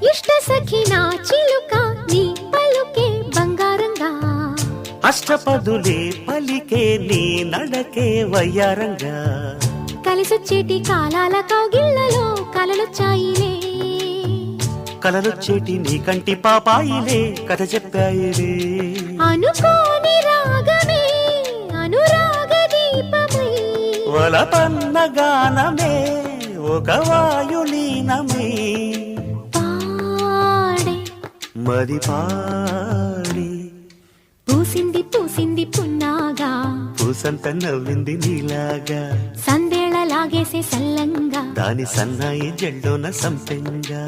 ఇష్ట సఖి నా చిలుక నీ పలుకే బంగారంగా అష్టపదులే పలికే నీ నడకే వయ్యారంగా కలిసొచ్చేటి కాలాల కౌగిళ్లలో కలలొచ్చాయిలే కలలొచ్చేటి నీ కంటి పాపాయిలే కథ చెప్పాయిలే అనుకోని రాగమే అనురాగ దీపమై వలపన్న గానమే ఒక వాయులీనమే పాడే మది పాడి పూసింది పూసింది పున్నాగా పూసంత నవ్వింది నీలాగా సందేళ లాగేసే సల్లంగా దాని సన్నాయి జెండోన సంపెంగా